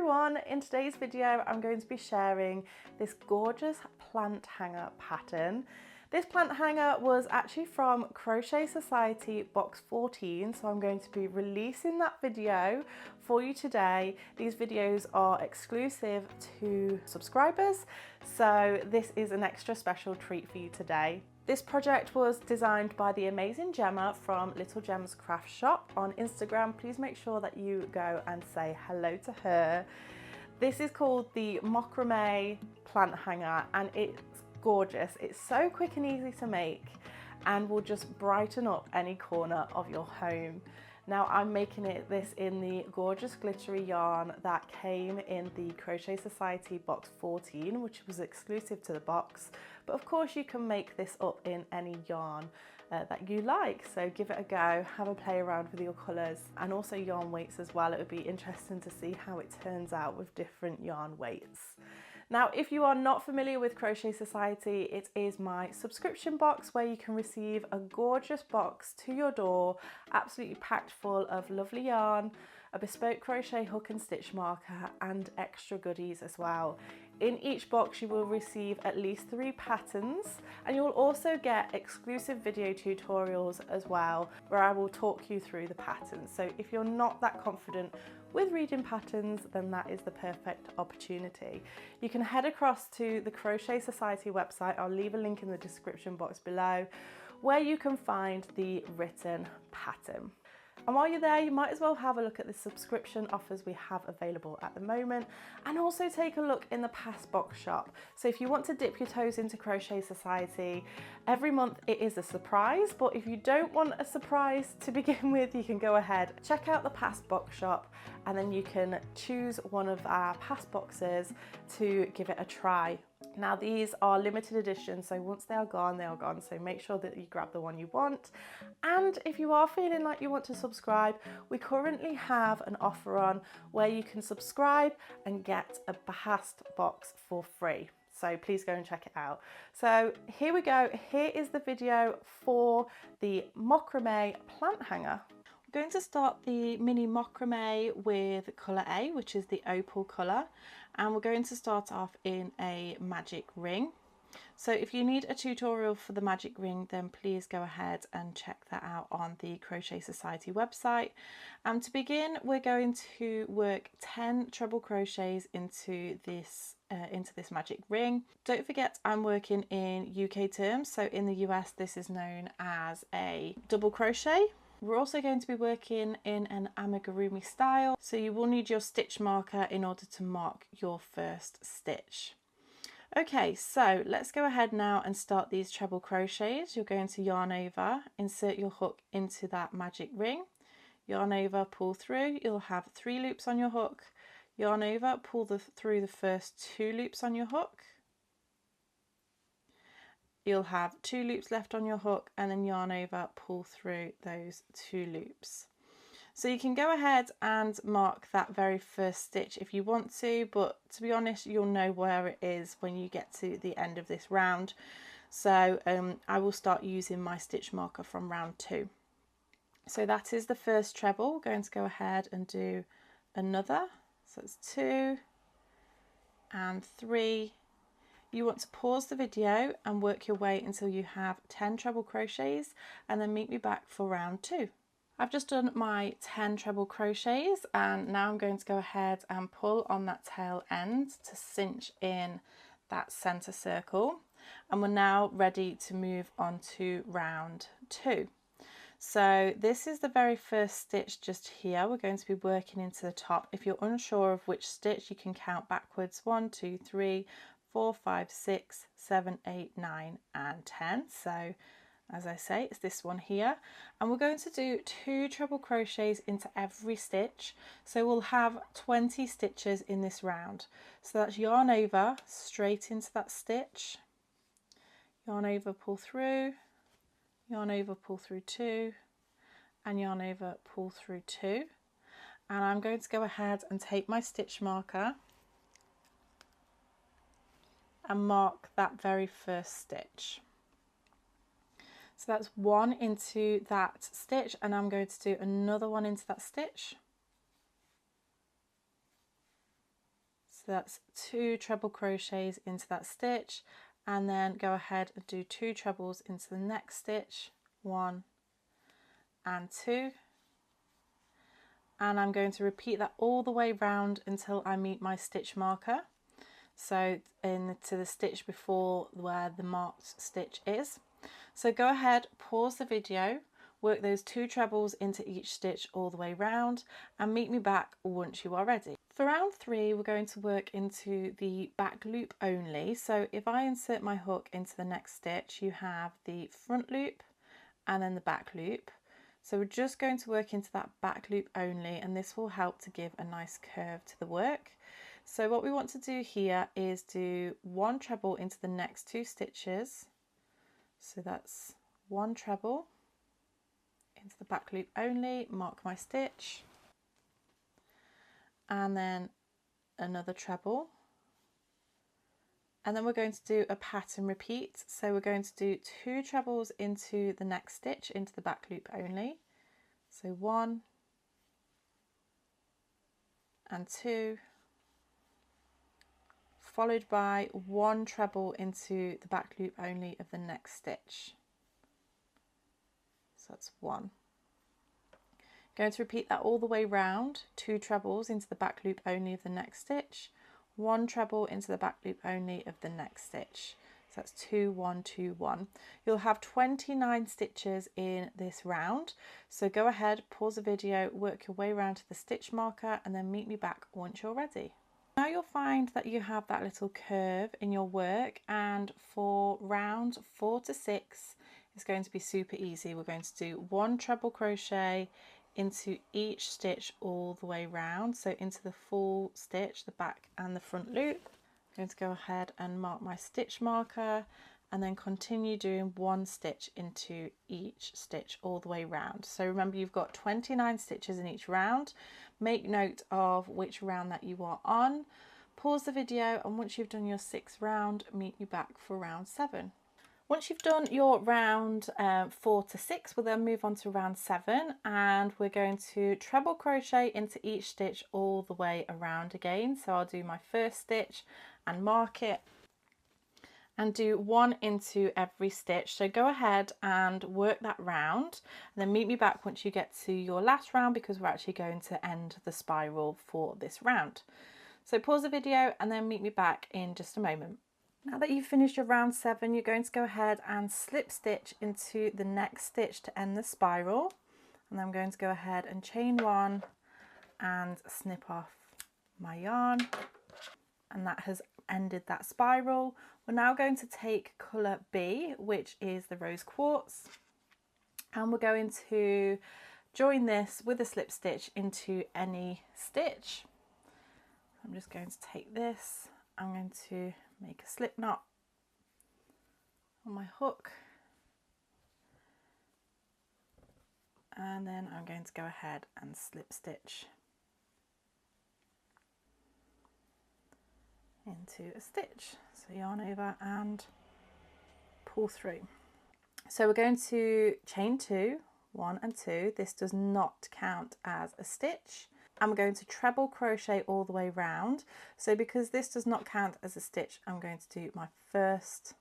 everyone, in today's video I'm going to be sharing this gorgeous plant hanger pattern. This plant hanger was actually from Crochet Society box 14, so I'm going to be releasing that video for you today. These videos are exclusive to subscribers, so this is an extra special treat for you today. This project was designed by the amazing Gemma from Little Gem's Craft Shop on Instagram. Please make sure that you go and say hello to her. This is called the macrame plant hanger and it's gorgeous. It's so quick and easy to make and will just brighten up any corner of your home. Now I'm making this in the gorgeous glittery yarn that came in the Crochet Society box 14, which was exclusive to the box. But of course you can make this up in any yarn that you like. So give it a go, have a play around with your colours and also yarn weights as well. It would be interesting to see how it turns out with different yarn weights. Now, if you are not familiar with Crochet Society, it is my subscription box where you can receive a gorgeous box to your door, absolutely packed full of lovely yarn, a bespoke crochet hook and stitch marker, and extra goodies as well. In each box you will receive at least 3 patterns and you'll also get exclusive video tutorials as well where I will talk you through the patterns. So if you're not that confident with reading patterns, then that is the perfect opportunity. You can head across to the Crochet Society website. I'll leave a link in the description box below where you can find the written pattern. And while you're there, you might as well have a look at the subscription offers we have available at the moment and also take a look in the past box shop. So if you want to dip your toes into Crochet Society, every month it is a surprise, but if you don't want a surprise to begin with, you can go ahead, check out the past box shop and then you can choose one of our past boxes to give it a try. Now these are limited edition, so once they are gone, they are gone. So make sure that you grab the one you want. And if you are feeling like you want to subscribe, we currently have an offer on where you can subscribe and get a past box for free. So please go and check it out. So here we go. Here is the video for the macrame plant hanger. We're going to start the mini macrame with colour A, which is the opal colour, and we're going to start off in a magic ring. So if you need a tutorial for the magic ring, then please go ahead and check that out on the Crochet Society website. And to begin, we're going to work 10 treble crochets into this magic ring. Don't forget I'm working in UK terms, so in the US this is known as a double crochet. We're also going to be working in an amigurumi style, so you will need your stitch marker in order to mark your first stitch. Okay, so let's go ahead now and start these treble crochets. You're going to yarn over, insert your hook into that magic ring, yarn over, pull through. You'll have 3 loops on your hook, yarn over, pull through the first 2 loops on your hook. You'll have 2 loops left on your hook and then yarn over, pull through those 2 loops. So you can go ahead and mark that very first stitch if you want to, but to be honest, you'll know where it is when you get to the end of this round. So I will start using my stitch marker from round 2. So that is the first treble. We're going to go ahead and do another. So it's 2 and 3. You want to pause the video and work your way until you have 10 treble crochets and then meet me back for round 2. I've just done my 10 treble crochets and now I'm going to go ahead and pull on that tail end to cinch in that center circle, and we're now ready to move on to round 2. So this is the very first stitch just here. We're going to be working into the top. If you're unsure of which stitch, you can count backwards 1, 2, 3, 4, 5, 6, 7, 8, 9 and 10. So as I say, it's this one here, and we're going to do 2 treble crochets into every stitch, so we'll have 20 stitches in this round. So that's yarn over, straight into that stitch, yarn over, pull through, yarn over, pull through 2 and yarn over, pull through 2, and I'm going to go ahead and take my stitch marker and mark that very first stitch. So that's 1 into that stitch, and I'm going to do another 1 into that stitch, So that's 2 treble crochets into that stitch, and then go ahead and do 2 trebles into the next stitch, 1 and 2. And I'm going to repeat that all the way round until I meet my stitch marker. So into the stitch before where the marked stitch is. So go ahead, pause the video, work those 2 trebles into each stitch all the way round, and meet me back once you are ready. For round 3, we're going to work into the back loop only. So if I insert my hook into the next stitch, you have the front loop and then the back loop. So we're just going to work into that back loop only, and this will help to give a nice curve to the work. So what we want to do here is do 1 treble into the next 2 stitches. So that's 1 treble into the back loop only, mark my stitch, and then another treble. And then we're going to do a pattern repeat. So we're going to do 2 trebles into the next stitch into the back loop only. So 1 and 2, followed by 1 treble into the back loop only of the next stitch. So that's 1. Going to repeat that all the way round, 2 trebles into the back loop only of the next stitch, 1 treble into the back loop only of the next stitch. So that's 2, 1, 2, 1. You'll have 29 stitches in this round. So go ahead, pause the video, work your way around to the stitch marker, and then meet me back once you're ready. Now you'll find that you have that little curve in your work, and for round 4 to 6, it's going to be super easy. We're going to do 1 treble crochet into each stitch all the way round, so into the full stitch, the back and the front loop. I'm going to go ahead and mark my stitch marker, and then continue doing 1 stitch into each stitch all the way round. So remember, you've got 29 stitches in each round. Make note of which round that you are on. Pause the video, and once you've done your 6th round, meet me back for round 7. Once you've done your round 4 to 6, we'll then move on to round 7, and we're going to treble crochet into each stitch all the way around again. So I'll do my first stitch and mark it, and do 1 into every stitch. So go ahead and work that round, and then meet me back once you get to your last round, because we're actually going to end the spiral for this round. So pause the video and then meet me back in just a moment. Now that you've finished your round 7, you're going to go ahead and slip stitch into the next stitch to end the spiral. And I'm going to go ahead and chain 1 and snip off my yarn. And that has ended that spiral. We're now going to take colour B, which is the rose quartz. And we're going to join this with a slip stitch into any stitch. I'm just going to take this. I'm going to make a slip knot on my hook, and then I'm going to go ahead and slip stitch into a stitch. So yarn over and pull through. So we're going to chain 2, 1 and 2. This does not count as a stitch. I'm going to treble crochet all the way round. So because this does not count as a stitch, I'm going to do my first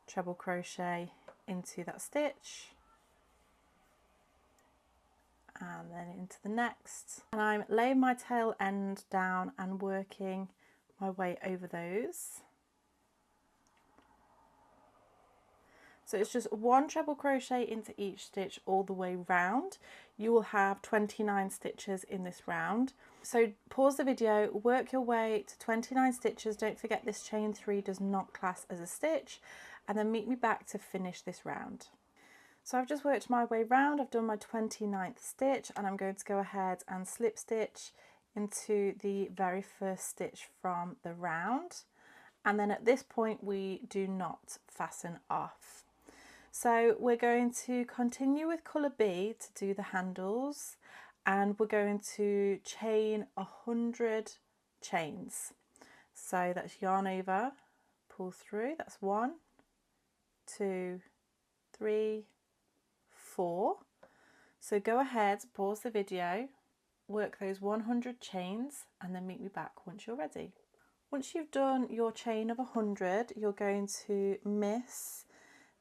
treble crochet into that stitch, and then into the next. And I'm laying my tail end down and working my way over those. So it's just 1 treble crochet into each stitch all the way round. You will have 29 stitches in this round. So pause the video, work your way to 29 stitches. Don't forget this chain 3 does not class as a stitch, and then meet me back to finish this round. So I've just worked my way round. I've done my 29th stitch, and I'm going to go ahead and slip stitch into the very first stitch from the round. And then at this point, we do not fasten off. So we're going to continue with colour B to do the handles, and we're going to chain 100 chains. So that's yarn over, pull through, that's 1, 2, 3, 4. So go ahead, pause the video, work those 100 chains and then meet me back once you're ready. Once you've done your chain of 100, you're going to miss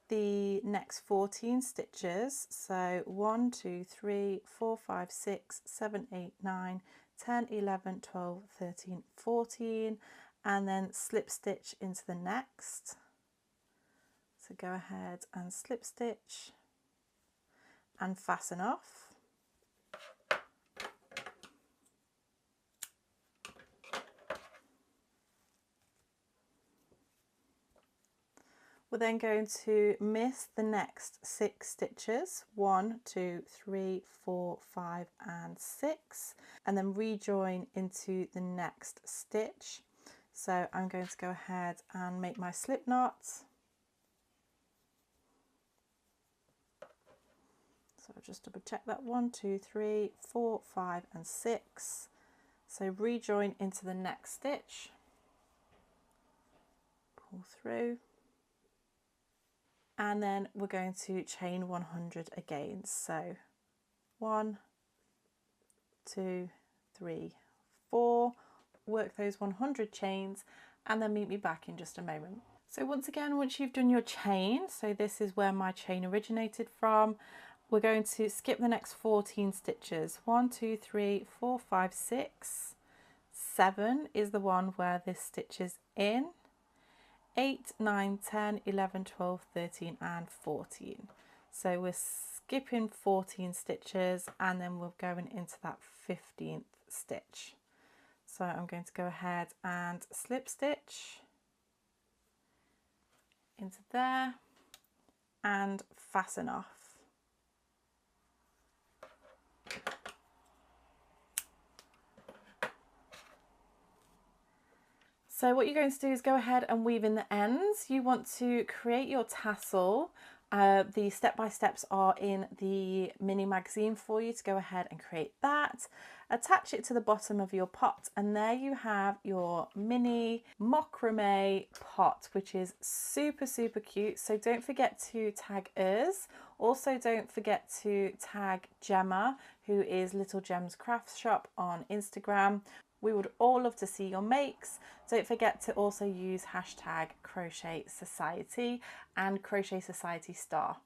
the next 14 stitches. So 1, 2, 3, 4, 5, 6, 7, 8, 9, 10, 11, 12, 13, 14, and then slip stitch into the next. So go ahead and slip stitch and fasten off. We're then going to miss the next 6 stitches, 1, 2, 3, 4, 5 and 6, and then rejoin into the next stitch. So I'm going to go ahead and make my slip knot. So I'll just double check that, 1, 2, 3, 4, 5 and 6. So rejoin into the next stitch, pull through, and then we're going to chain 100 again. So 1, 2, 3, 4, work those 100 chains and then meet me back in just a moment. So once again, once you've done your chain, so this is where my chain originated from, we're going to skip the next 14 stitches. 1, 2, 3, 4, 5, 6, 7 is the one where this stitch is in. 8, 9, 10, 11, 12, 13 and 14. So we're skipping 14 stitches and then we're going into that 15th stitch. So I'm going to go ahead and slip stitch into there and fasten off. So what you're going to do is go ahead and weave in the ends. You want to create your tassel. The step-by-steps are in the mini magazine for you to go ahead and create that. Attach it to the bottom of your pot and there you have your mini macrame pot, which is super, super cute. So don't forget to tag us. Also don't forget to tag Gemma, who is Little Gems Craft Shop on Instagram. We would all love to see your makes. Don't forget to also use hashtag Crochet Society and Crochet Society Star.